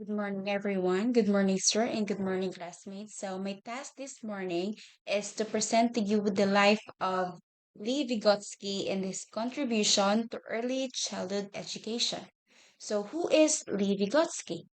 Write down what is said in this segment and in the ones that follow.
Good morning, everyone. Good morning, sir, and good morning, classmates. So, my task this morning is to present to you the life of Lee Vygotsky and his contribution to early childhood education. So, who is Lee Vygotsky?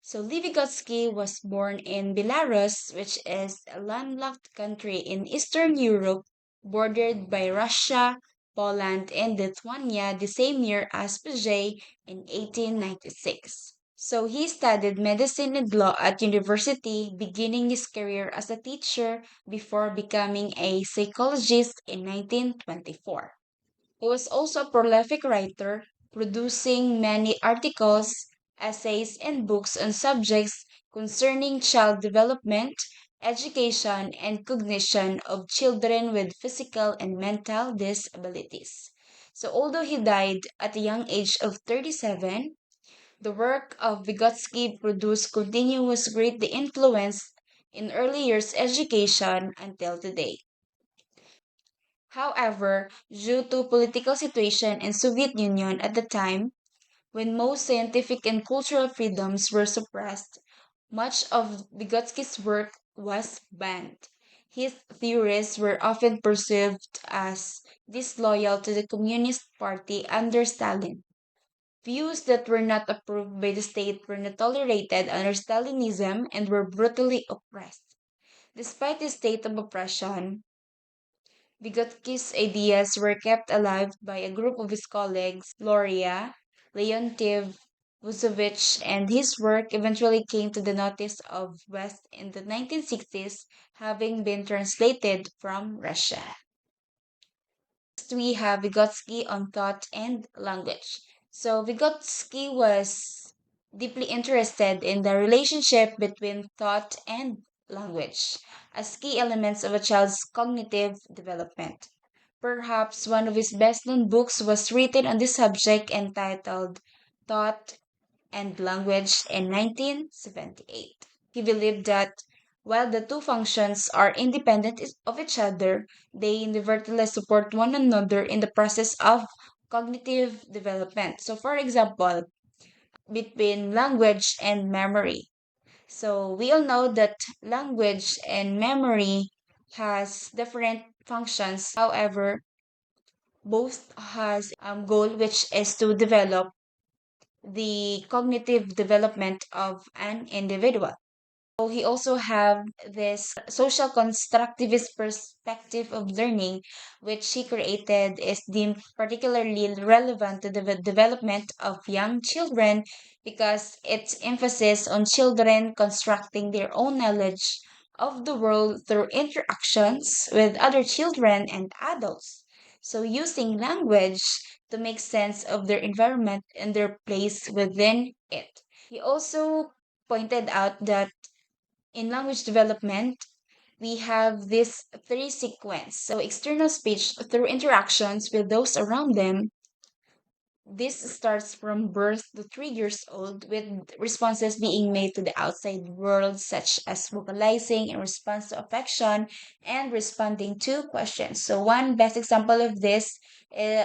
So, Lee Vygotsky was born in Belarus, which is a landlocked country in Eastern Europe, bordered by Russia, Poland, and Lithuania the same year as Paget in 1896. So he studied medicine and law at university, beginning his career as a teacher before becoming a psychologist in 1924. He was also a prolific writer, producing many articles, essays, and books on subjects concerning child development, education, and cognition of children with physical and mental disabilities. So, although he died at a young age of 37, the work of Vygotsky produced continuous great influence in early years education until today. However, due to political situation in Soviet Union at the time, when most scientific and cultural freedoms were suppressed, much of Vygotsky's work was banned. His theories were often perceived as disloyal to the Communist Party under Stalin. Views that were not approved by the state were not tolerated under Stalinism and were brutally oppressed. Despite the state of oppression, Vygotsky's ideas were kept alive by a group of his colleagues, Gloria, Leontief, Vuzovich, and his work eventually came to the notice of West in the 1960s, having been translated from Russia. Next, we have Vygotsky on thought and language. So, Vygotsky was deeply interested in the relationship between thought and language as key elements of a child's cognitive development. Perhaps one of his best known books was written on this subject entitled Thought and Language in 1978. He believed that while the two functions are independent of each other, they nevertheless support one another in the process of cognitive development. So, for example, between language and memory. So, we all know that language and memory has different functions. However, both has goal which is to develop the cognitive development of an individual. So he also have this social constructivist perspective of learning, which he created is deemed particularly relevant to the development of young children because its emphasis on children constructing their own knowledge of the world through interactions with other children and adults. So using language to make sense of their environment and their place within it. He also pointed out that in language development, we have this three sequence. So external speech through interactions with those around them. This starts from birth to 3 years old, with responses being made to the outside world, such as vocalizing in response to affection and responding to questions. So, one best example of this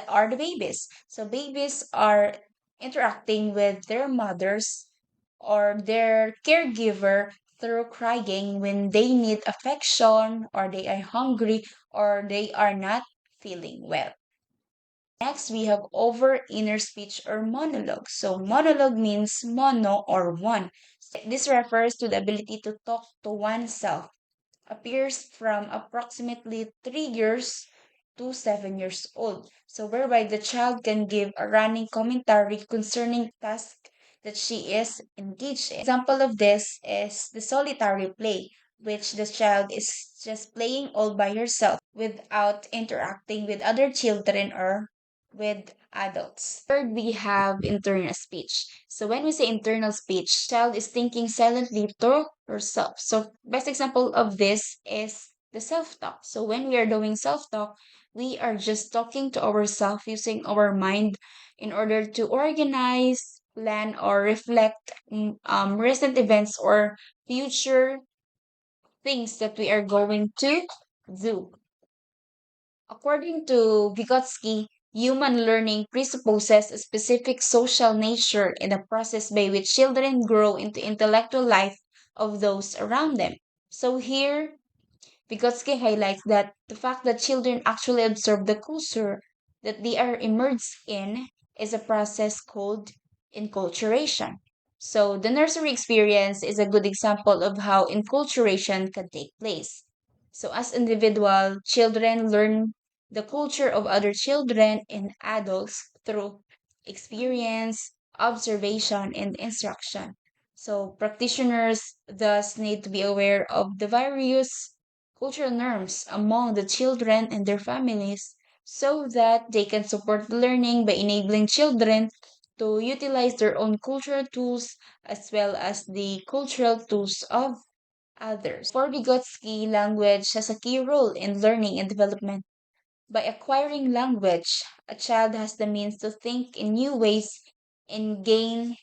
are the babies. So, babies are interacting with their mothers or their caregiver through crying when they need affection or they are hungry or they are not feeling well. Next, we have over inner speech or monologue. So, monologue means mono or one. This refers to the ability to talk to oneself. Appears from approximately 3 years to 7 years old. So, whereby the child can give a running commentary concerning tasks that she is engaged in. Example of this is the solitary play, which the child is just playing all by herself without interacting with other children or with adults. Third, we have internal speech. So when we say internal speech, child is thinking silently to herself. So best example of this is the self-talk. So when we are doing self-talk, we are just talking to ourselves using our mind in order to organize, plan, or reflect recent events or future things that we are going to do. According to Vygotsky, Human learning presupposes a specific social nature in the process by which children grow into intellectual life of those around them. So here, Vygotsky highlights that the fact that children actually observe the culture that they are immersed in is a process called enculturation. So the nursery experience is a good example of how enculturation can take place. So as individual, children learn the culture of other children and adults through experience, observation, and instruction. So practitioners thus need to be aware of the various cultural norms among the children and their families so that they can support learning by enabling children to utilize their own cultural tools as well as the cultural tools of others. For Vygotsky, language has a key role in learning and development. By acquiring language, a child has the means to think in new ways and gain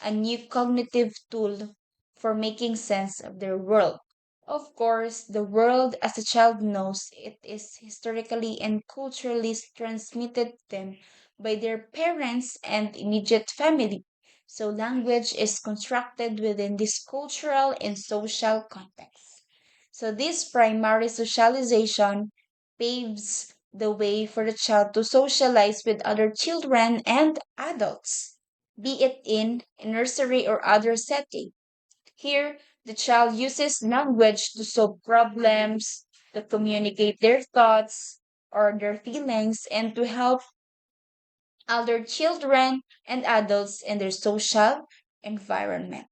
a new cognitive tool for making sense of their world. Of course, the world as a child knows it is historically and culturally transmitted to them by their parents and immediate family. So language is constructed within this cultural and social context. So this primary socialization paves the way for the child to socialize with other children and adults, be it in a nursery or other setting. Here, the child uses language to solve problems, to communicate their thoughts or their feelings, and to help other children and adults in their social environment.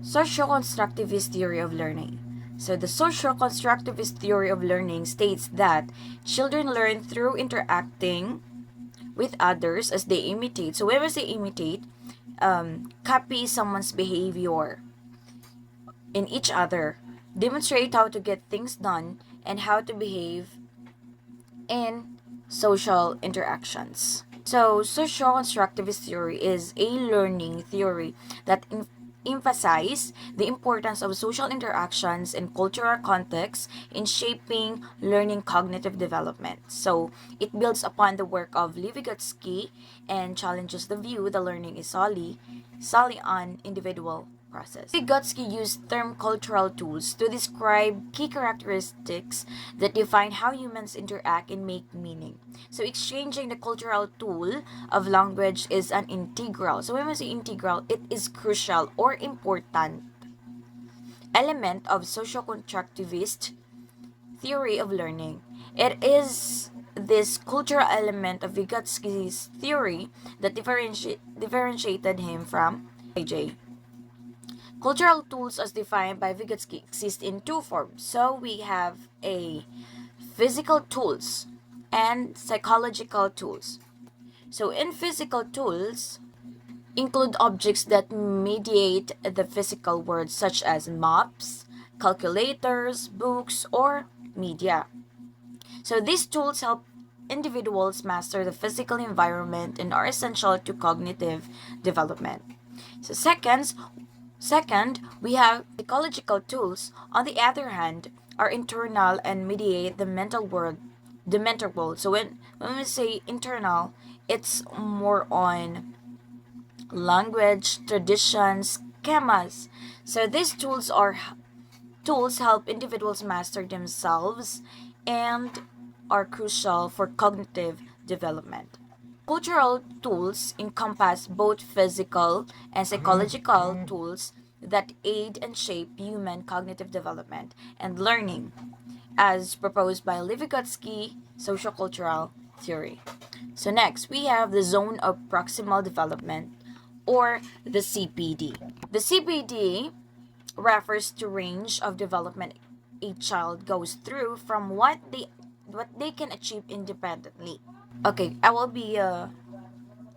Socio-constructivist theory of learning. So the socio-constructivist theory of learning states that children learn through interacting with others as they imitate. So when we say imitate, copy someone's behavior in each other, demonstrate how to get things done, and how to behave in social interactions. So, social constructivist theory is a learning theory that emphasizes the importance of social interactions and cultural contexts in shaping learning cognitive development. So, it builds upon the work of Lev Vygotsky and challenges the view that learning is solely on individual process. Vygotsky used term cultural tools to describe key characteristics that define how humans interact and make meaning. So exchanging the cultural tool of language is an integral. So when we say integral, it is crucial or important element of socio-constructivist theory of learning. It is this cultural element of Vygotsky's theory that differentiated him from J. Cultural tools as defined by Vygotsky exist in two forms. So we have a physical tools and psychological tools. So in physical tools include objects that mediate the physical world such as maps, calculators, books, or media. So these tools help individuals master the physical environment and are essential to cognitive development. So second, we have ecological tools, on the other hand, are internal and mediate the mental world. So when we say internal, it's more on language, traditions, schemas. So these tools help individuals master themselves and are crucial for cognitive development. Cultural tools encompass both physical and psychological tools that aid and shape human cognitive development and learning, as proposed by Lev Vygotsky sociocultural theory. So next, we have the zone of proximal development, or the CPD. The CPD refers to range of development a child goes through from what they can achieve independently. Okay, I will be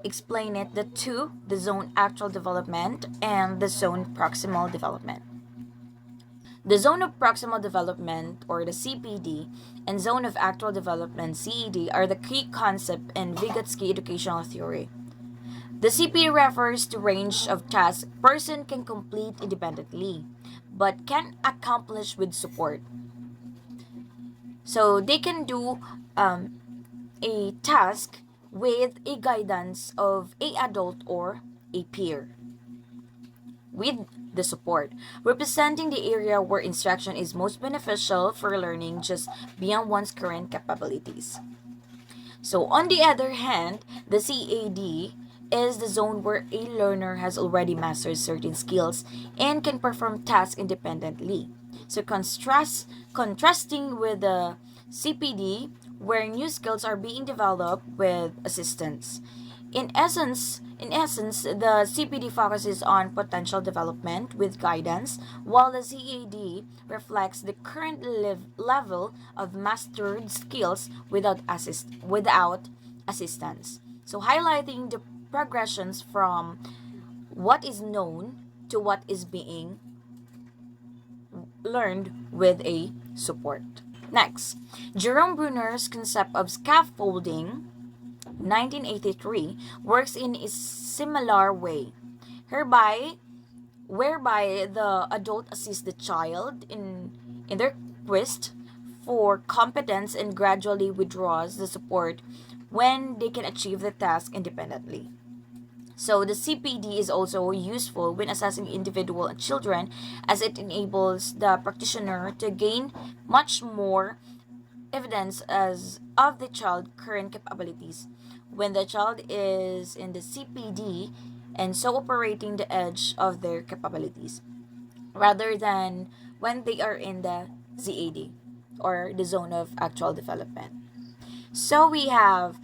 explain it the zone actual development and the zone proximal development. The zone of proximal development, or the CPD, and zone of actual development, CED, are the key concept in Vygotsky educational theory. The CPD refers to range of tasks a person can complete independently but can accomplish with support. So they can do a task with a guidance of a adult or a peer with the support, representing the area where instruction is most beneficial for learning just beyond one's current capabilities. So, on the other hand, the CAD is the zone where a learner has already mastered certain skills and can perform tasks independently. So, contrasting with the CPD, where new skills are being developed with assistance. In essence, the CPD focuses on potential development with guidance, while the CAD reflects the current level of mastered skills without assistance. So highlighting the progressions from what is known to what is being learned with a support. Next, Jerome Bruner's concept of scaffolding 1983 works in a similar way, hereby whereby the adult assists the child in their quest for competence and gradually withdraws the support when they can achieve the task independently. So the CPD is also useful when assessing individual children as it enables the practitioner to gain much more evidence as of the child's current capabilities when the child is in the CPD and so operating the edge of their capabilities rather than when they are in the ZAD or the zone of actual development. So we have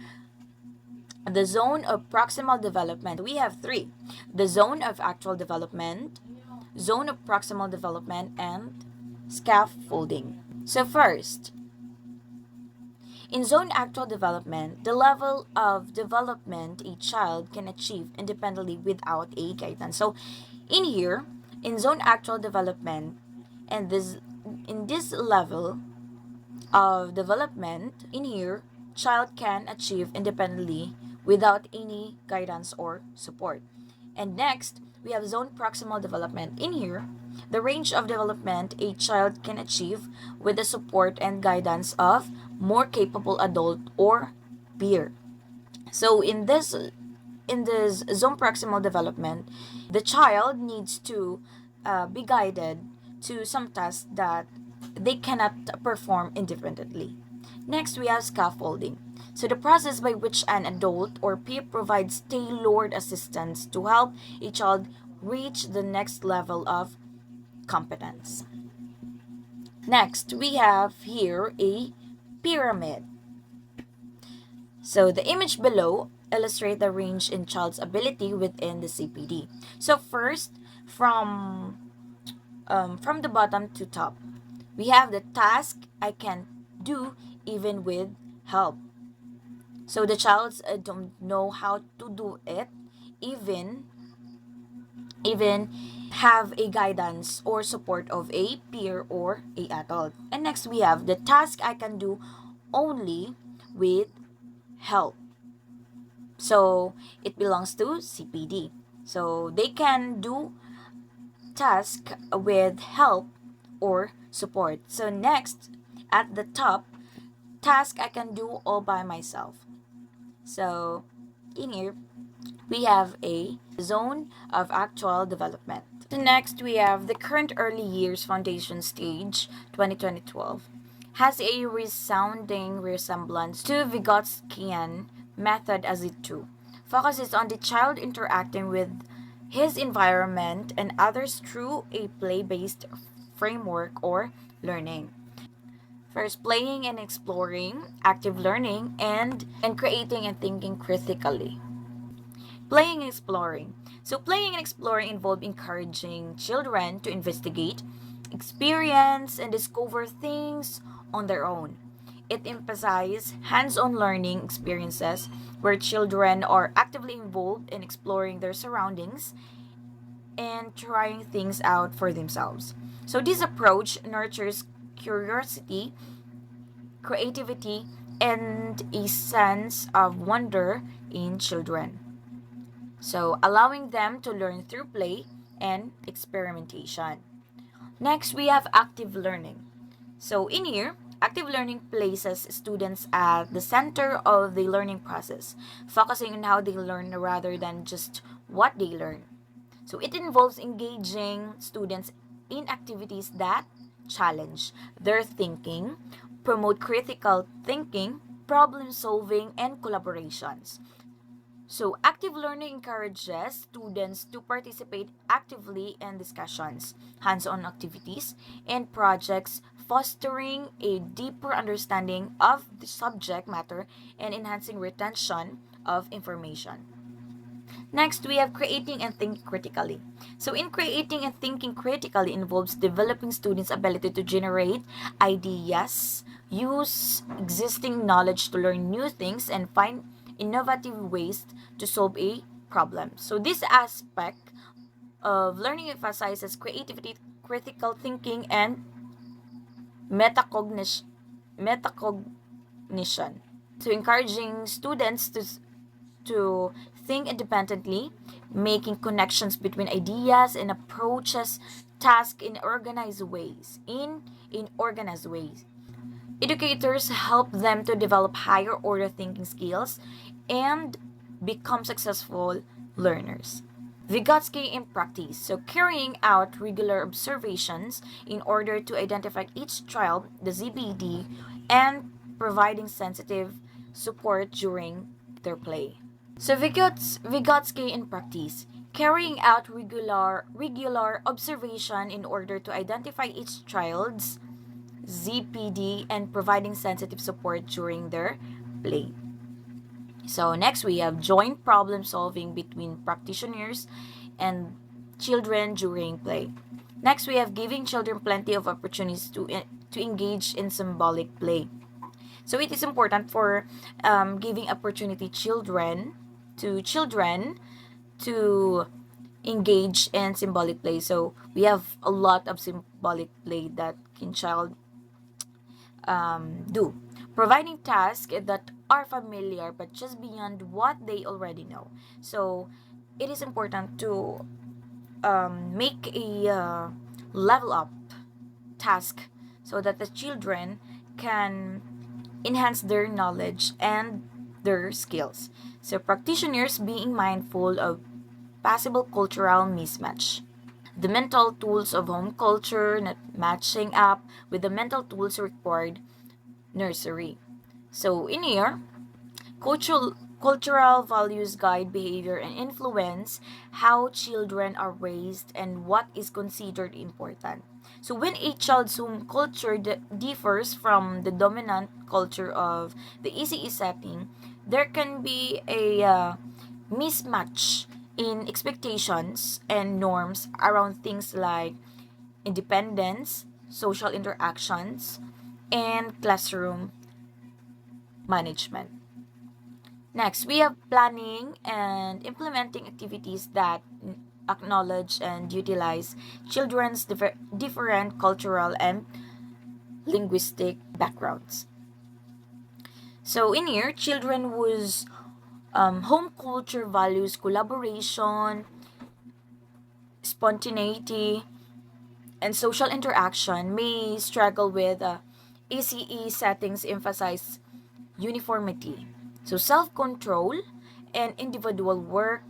the zone of proximal development. We have three: the zone of actual development, zone of proximal development, and scaffolding. So first, in zone actual development, the level of development a child can achieve independently without a guidance. So in here, in zone actual development, and this in this level of development, in here, child can achieve independently without any guidance or support. And next, we have zone proximal development. In here, the range of development a child can achieve with the support and guidance of more capable adult or peer. So in this zone proximal development, the child needs to be guided to some tasks that they cannot perform independently. Next, we have scaffolding. So the process by which an adult or peer provides tailored assistance to help a child reach the next level of competence. Next, we have here a pyramid. So the image below illustrate the range in child's ability within the CPD. So first, from the bottom to top, we have the task I can do even with help. So the child don't know how to do it, even even have a guidance or support of a peer or a adult. And next we have the task I can do only with help. So it belongs to CPD. So they can do task with help or support. So next at the top, task I can do all by myself. So in here we have a zone of actual development. So next we have the current early years foundation stage 2012 has a resounding resemblance to Vygotskian method as it too focuses on the child interacting with his environment and others through a play-based framework or learning. First, playing and exploring, active learning, and creating and thinking critically. Playing and exploring. So, playing and exploring involve encouraging children to investigate, experience, and discover things on their own. It emphasizes hands on learning experiences where children are actively involved in exploring their surroundings and trying things out for themselves. So, this approach nurtures curiosity, creativity, and a sense of wonder in children. So, allowing them to learn through play and experimentation. Next, we have active learning. So, in here, Active learning places students at the center of the learning process, focusing on how they learn rather than just what they learn. So it involves engaging students in activities that challenge their thinking, promote critical thinking, problem solving, and collaborations. So, active learning encourages students to participate actively in discussions, hands on activities, and projects, fostering a deeper understanding of the subject matter and enhancing retention of information. Next, we have creating and thinking critically. So, in creating and thinking critically involves developing students' ability to generate ideas, use existing knowledge to learn new things, and find innovative ways to solve a problem. So, this aspect of learning emphasizes creativity, critical thinking, and metacognition. metacognition. So, encouraging students to think independently, making connections between ideas and approaches tasks in organized ways. In organized ways. Educators help them to develop higher order thinking skills and become successful learners. Vygotsky in practice, so carrying out regular observations in order to identify each child, the ZBD, and providing sensitive support during their play. So Vygotsky in practice, carrying out regular observation in order to identify each child's ZPD and providing sensitive support during their play. So next we have joint problem solving between practitioners and children during play. Next we have giving children plenty of opportunities to engage in symbolic play. So it is important for giving opportunity children to engage in symbolic play. So we have a lot of symbolic play that can child do, providing tasks that are familiar but just beyond what they already know. So it is important to make a level up task so that the children can enhance their knowledge and their skills. So practitioners being mindful of possible cultural mismatch. The mental tools of home culture not matching up with the mental tools required nursery. So in here, cultural values guide behavior and influence how children are raised and what is considered important. So when a child's home culture differs from the dominant culture of the ECE setting, there can be a mismatch in expectations and norms around things like independence, social interactions, and classroom management. Next, we have planning and implementing activities that acknowledge and utilize children's different cultural and linguistic backgrounds. So in here, children whose home culture values collaboration, spontaneity, and social interaction may struggle with ACE settings emphasize uniformity. So self-control and individual work.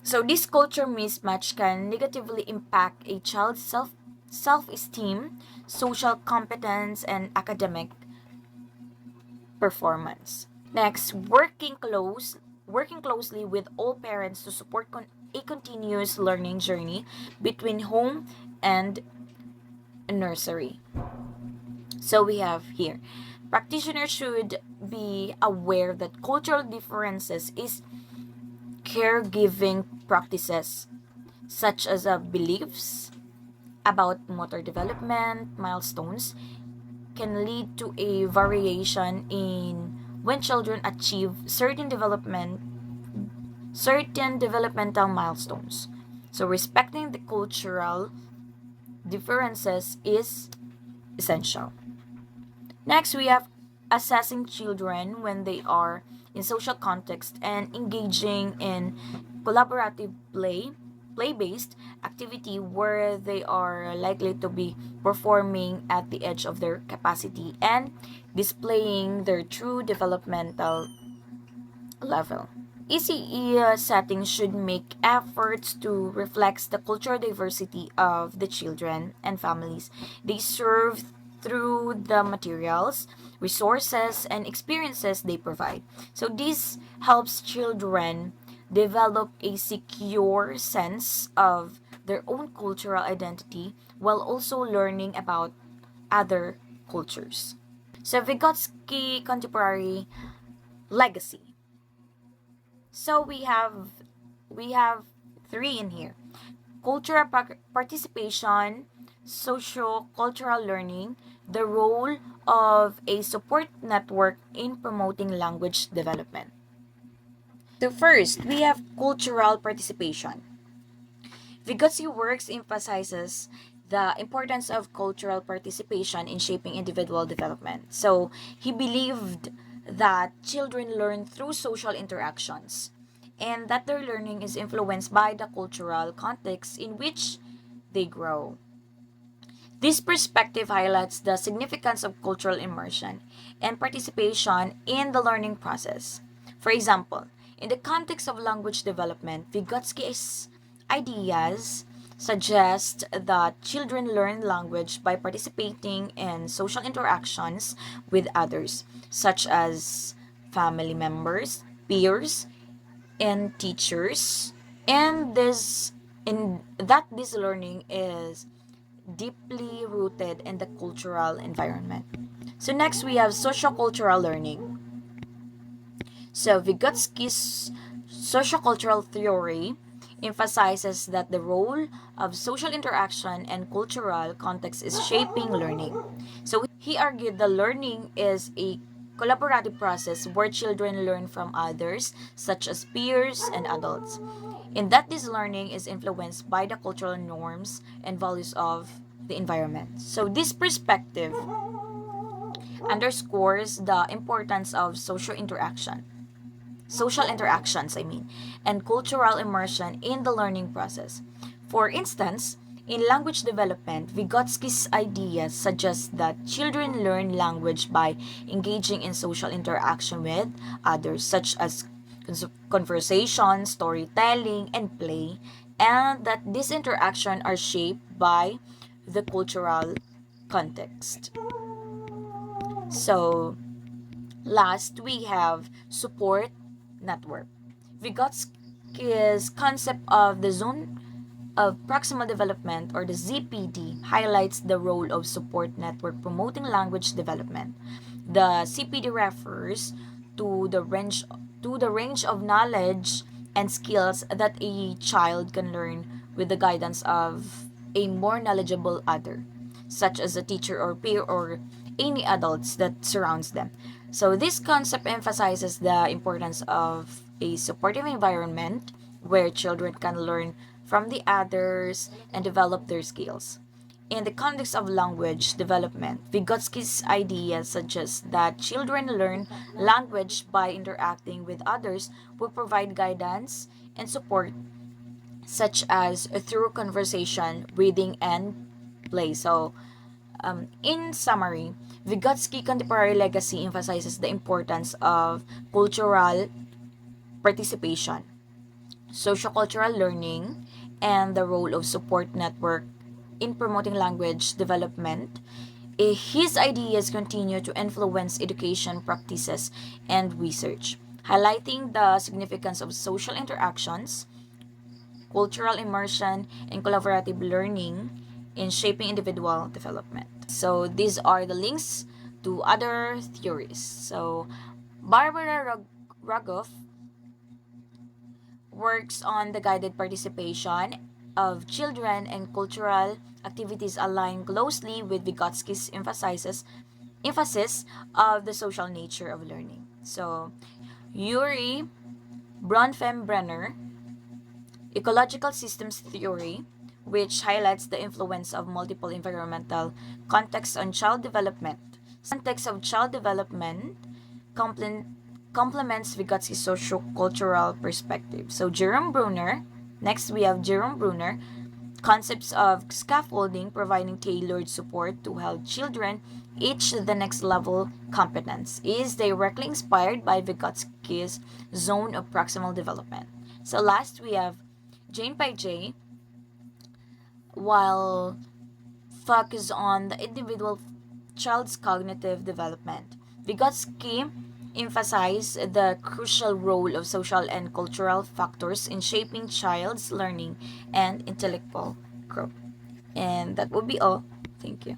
So this culture mismatch can negatively impact a child's self-esteem, social competence, and academic performance. Next, working closely with all parents to support a continuous learning journey between home and nursery. So we have here, practitioners should be aware that cultural differences is caregiving practices such as beliefs about motor development milestones can lead to a variation in when children achieve certain developmental milestones. So respecting the cultural differences is essential. Next, we have assessing children when they are in social context and engaging in collaborative play-based activity where they are likely to be performing at the edge of their capacity and displaying their true developmental level. ECE settings should make efforts to reflect the cultural diversity of the children and families they serve through the materials, resources, and experiences they provide. So this helps children develop a secure sense of their own cultural identity while also learning about other cultures. So Vygotsky contemporary legacy. So we have three in here: cultural participation, social cultural learning, the role of a support network in promoting language development. So first, we have cultural participation. Vygotsky works emphasizes the importance of cultural participation in shaping individual development. So he believed that children learn through social interactions and that their learning is influenced by the cultural context in which they grow. This perspective highlights the significance of cultural immersion and participation in the learning process. For example, in the context of language development, Vygotsky's ideas suggest that children learn language by participating in social interactions with others, such as family members, peers, and teachers, and this learning is deeply rooted in the cultural environment. So next we have sociocultural learning. So Vygotsky's sociocultural theory emphasizes that the role of social interaction and cultural context is shaping learning. So he argued that learning is a collaborative process where children learn from others, such as peers and adults, and that this learning is influenced by the cultural norms and values of the environment. So this perspective underscores the importance of social interactions, and cultural immersion in the learning process. For instance, in language development, Vygotsky's ideas suggest that children learn language by engaging in social interaction with others, such as conversation, storytelling, and play, and that these interactions are shaped by the cultural context. So, last, we have support network. Vygotsky's concept of the zone of proximal development, or the ZPD, highlights the role of support network promoting language development. The CPD refers to the range of knowledge and skills that a child can learn with the guidance of a more knowledgeable other, such as a teacher or peer or any adults that surrounds them. So this concept emphasizes the importance of a supportive environment where children can learn from the others and develop their skills. In the context of language development, Vygotsky's idea suggests that children learn language by interacting with others who provide guidance and support, such as through conversation, reading, and play. So, in summary, Vygotsky contemporary legacy emphasizes the importance of cultural participation, sociocultural learning, and the role of support network in promoting language development. His ideas continue to influence education practices and research, highlighting the significance of social interactions, cultural immersion, and collaborative learning in shaping individual development. So these are the links to other theories. So Barbara Rogoff works on the guided participation of children and cultural activities align closely with Vygotsky's emphasis of the social nature of learning. So Yuri Bronfenbrenner, ecological systems theory, which highlights the influence of multiple environmental contexts on child development. Context of child development complements Vygotsky's socio-cultural perspective. So Jerome Bruner, Next, we have Jerome Bruner, concepts of scaffolding, providing tailored support to help children reach the next level competence, is directly inspired by Vygotsky's zone of proximal development. So last, we have Jane by J, while focus on the individual child's cognitive development. Vygotsky emphasized the crucial role of social and cultural factors in shaping child's learning and intellectual growth. And that would be all. Thank you.